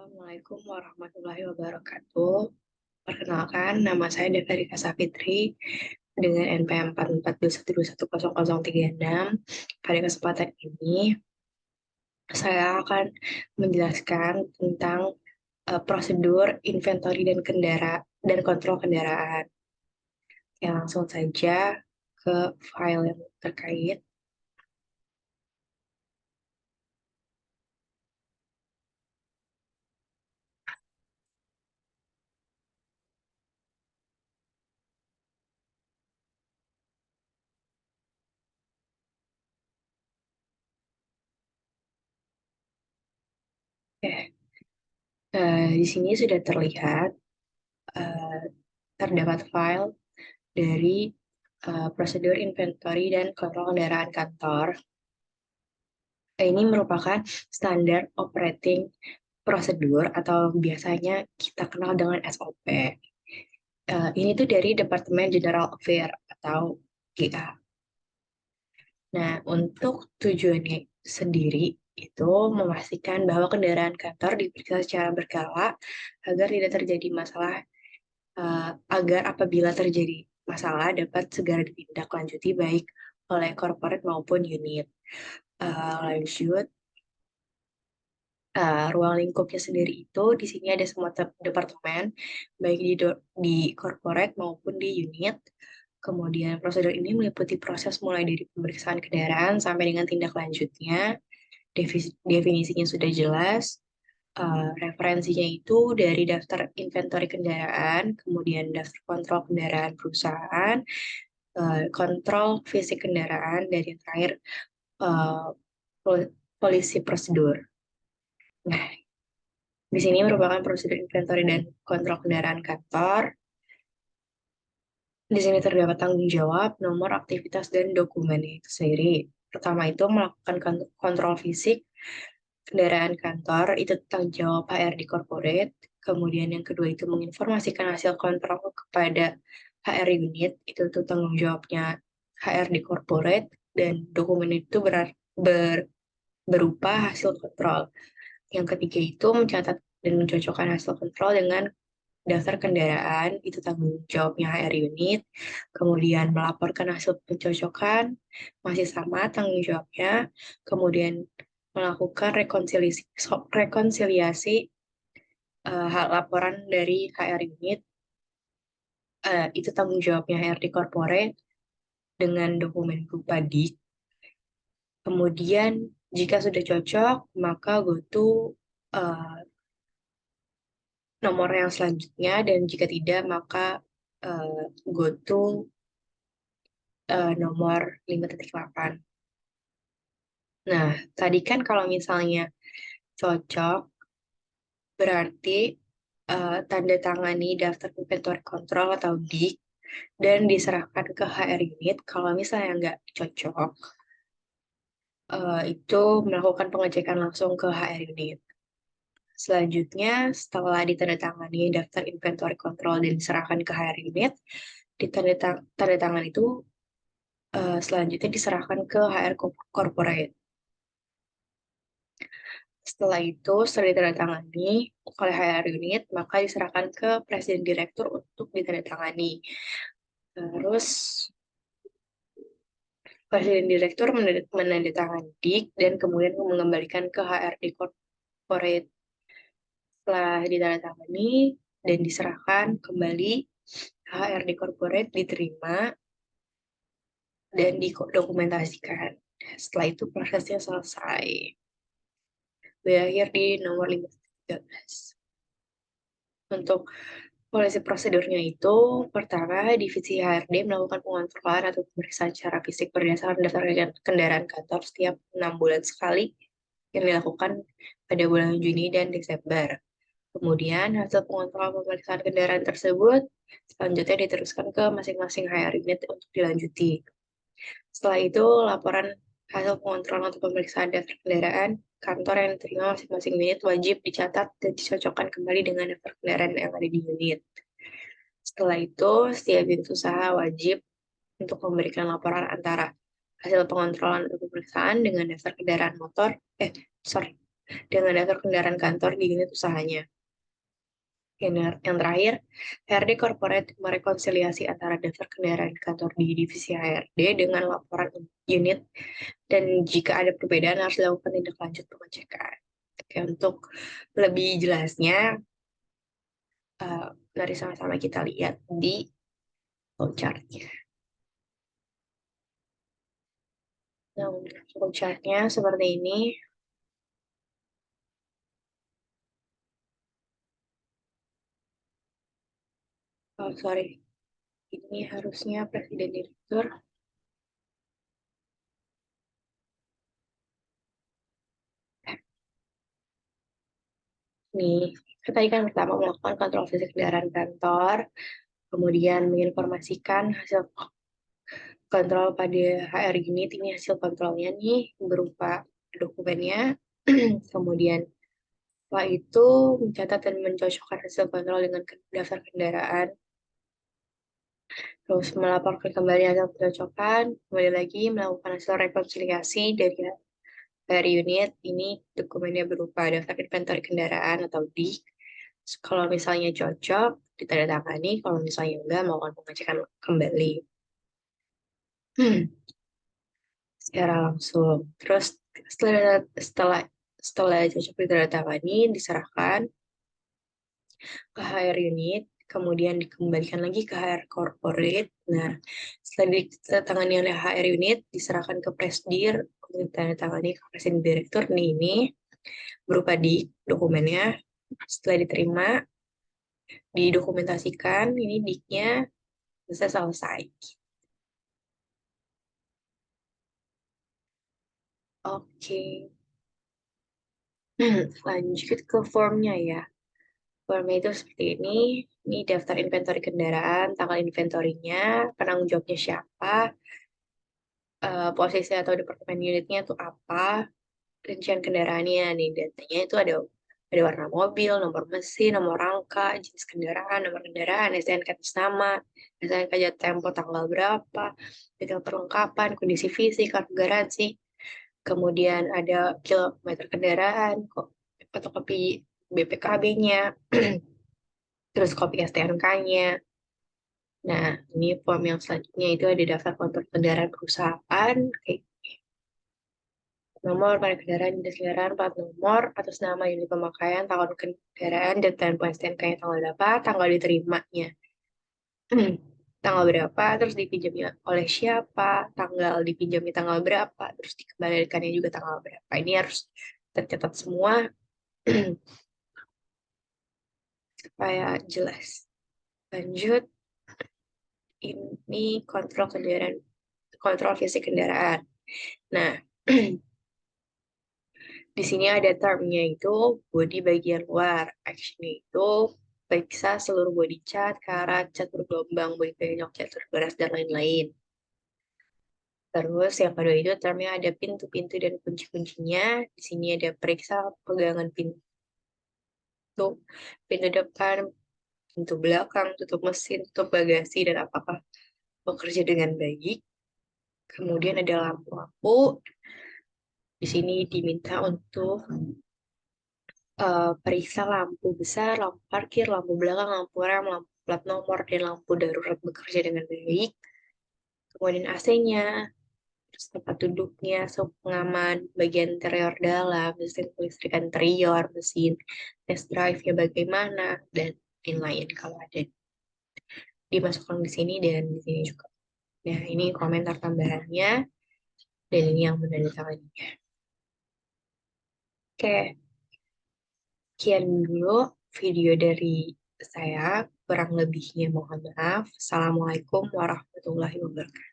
Assalamualaikum warahmatullahi wabarakatuh. Perkenalkan, nama saya Deva Rika Safitri dengan NPM 4421210036. Pada kesempatan ini, saya akan menjelaskan tentang prosedur inventory dan kontrol kendaraan. Ya, langsung saja ke file yang terkait. Oke, di sini sudah terlihat eh, terdapat file dari prosedur inventory dan kontrol kendaraan kantor. Ini merupakan standar operating prosedur atau biasanya kita kenal dengan SOP. Ini tuh dari Departemen General Affairs atau GA. Nah, untuk tujuannya sendiri itu memastikan bahwa kendaraan kantor diperiksa secara berkala agar tidak terjadi masalah, agar apabila terjadi masalah dapat segera ditindaklanjuti baik oleh corporate maupun unit. Lanjut, ruang lingkupnya sendiri itu di sini ada semua departemen, baik di corporate maupun di unit. Kemudian prosedur ini meliputi proses mulai dari pemeriksaan kendaraan sampai dengan tindak lanjutnya. Definisinya sudah jelas. Referensinya itu dari daftar inventory kendaraan, kemudian daftar kontrol kendaraan perusahaan, kontrol fisik kendaraan, dan yang terakhir uh, polisi prosedur. Nah, di sini merupakan prosedur inventory dan kontrol kendaraan kantor. Di sini terdapat tanggung jawab, nomor aktivitas, dan dokumennya itu sendiri. Pertama itu melakukan kontrol fisik kendaraan kantor, itu tanggung jawab HRD Corporate. Kemudian yang kedua itu menginformasikan hasil kontrol kepada HR unit, itu tuh tanggung jawabnya HRD Corporate, dan dokumen itu berupa hasil kontrol. Yang ketiga itu mencatat dan mencocokkan hasil kontrol dengan daftar kendaraan, itu tanggung jawabnya HR unit. Kemudian melaporkan hasil pencocokan, masih sama tanggung jawabnya. Kemudian melakukan rekonsiliasi hal laporan dari HR unit, itu tanggung jawabnya HRD Corporate dengan dokumen berupa DIK. Kemudian jika sudah cocok, maka go to nomor yang selanjutnya, dan jika tidak maka go to nomor 5.8. Nah, tadi kan kalau misalnya cocok, berarti tanda tangani daftar inventory kontrol atau DIK dan diserahkan ke HR unit. Kalau misalnya nggak cocok, itu melakukan pengecekan langsung ke HR unit. Selanjutnya, setelah ditandatangani daftar inventory kontrol dan diserahkan ke HR unit, tanda tangan itu selanjutnya diserahkan ke HR corporate. Setelah itu, setelah ditandatangani oleh HR unit, maka diserahkan ke Presiden Direktur untuk ditandatangani. Terus, Presiden Direktur menandatangani DIK dan kemudian mengembalikan ke HRD Corporate. Setelah ditandatangani dan diserahkan kembali, HRD Corporate diterima dan didokumentasikan. Setelah itu prosesnya selesai. Berakhir di nomor 513. Untuk polisi prosedurnya itu, pertama, Divisi HRD melakukan pengontrolan atau pemeriksaan secara fisik berdasarkan daftar kendaraan kantor setiap 6 bulan sekali yang dilakukan pada bulan Juni dan Desember. Kemudian, hasil pengontrolan pemeriksaan kendaraan tersebut selanjutnya diteruskan ke masing-masing HR unit untuk dilanjuti. Setelah itu, laporan hasil pengontrolan atau pemeriksaan daftar kendaraan kantor yang diterima masing-masing unit wajib dicatat dan dicocokkan kembali dengan daftar kendaraan yang ada di unit. Setelah itu, setiap unit usaha wajib untuk memberikan laporan antara hasil pengontrolan atau pemeriksaan dengan daftar kendaraan motor, dengan daftar kendaraan kantor di unit usahanya. Yang terakhir, HRD Corporate merekonsiliasi antara daftar kendaraan kantor di divisi HRD dengan laporan unit, dan jika ada perbedaan harus dilakukan tindak lanjut pengecekan. Oke, untuk lebih jelasnya, uh, mari sama-sama kita lihat di flowchart-nya. Nah, untuk flowchart-nya seperti ini. Oh, sorry. Ini harusnya Presiden Direktur. Nih, tadi kan pertama melakukan kontrol fisik kendaraan kantor, kemudian menginformasikan hasil kontrol pada HR unit. Ini hasil kontrolnya nih berupa dokumennya. Kemudian setelah itu mencatat dan mencocokkan hasil kontrol dengan daftar kendaraan. Terus melaporkan kembali hasil pencocokan, kembali lagi melakukan hasil rekonsiliasi dari HR unit. Ini dokumennya berupa daftar inventory kendaraan atau DIK. Kalau misalnya cocok, ditandatangani. Kalau misalnya enggak, melakukan pengecekan kembali. Secara langsung. Terus setelah setelah setelah cocok ditandatangani, diserahkan ke HR unit, kemudian dikembalikan lagi ke HR corporate. Nah, setelah ditandatangani oleh HR unit, diserahkan ke Presdir untuk ditandatangani ke Presiden Direktur. Nih, ini berupa di dokumennya. Setelah diterima, didokumentasikan, ini diknya bisa selesai. Oke. Lanjut ke formnya ya. Formnya itu seperti ini. Ini daftar inventory kendaraan, tanggal inventorinya, penanggung jawabnya siapa, posisi atau departemen unitnya itu apa, rincian kendaraannya. Nih, datanya itu ada warna mobil, nomor mesin, nomor rangka, jenis kendaraan, nomor kendaraan, STNK atas nama, STNK jatuh tempo tanggal berapa, detail perlengkapan, kondisi fisik, kartu garansi, kemudian ada kilometer kendaraan, fotokopi BPKB-nya, terus kopi STNK-nya. Nah, ini form yang selanjutnya itu ada daftar kontur kendaraan perusahaan, kayak nomor, pada kendaraan, jenis kendaraan, plat nomor, atas nama unit pemakaian, tanggal kendaraan, dan tempo STNK-nya tanggal berapa, tanggal diterimanya. Tanggal berapa, terus dipinjamnya oleh siapa, tanggal dipinjamnya tanggal berapa, terus dikembalikannya juga tanggal berapa. Ini harus tercatat semua supaya jelas. Lanjut, ini kontrol kendaraan, kontrol fisik kendaraan. Nah, di sini ada termnya itu bodi bagian luar. Actionnya itu periksa seluruh bodi cat, karat, cat bergelombang, bodi penyok, cat berberas, dan lain-lain. Terus yang kedua itu termnya ada pintu-pintu dan kunci-kuncinya. Di sini ada periksa pegangan pintu, pintu depan, pintu belakang, tutup mesin, tutup bagasi, dan apakah bekerja dengan baik. Kemudian ada lampu-lampu. Di sini diminta untuk periksa lampu besar, lampu parkir, lampu belakang, lampu rem, lampu plat nomor, dan lampu darurat bekerja dengan baik. Kemudian AC-nya, terus tempat duduknya, sub pengaman, bagian interior dalam, mesin listrik interior, mesin test drive-nya bagaimana, dan lain-lain kalau ada dimasukkan di sini dan di sini juga. Nah, ini komentar tambahannya, dan ini yang menandatanganinya. Oke, sekian dulu video dari saya. Kurang lebihnya mohon maaf. Assalamualaikum warahmatullahi wabarakatuh.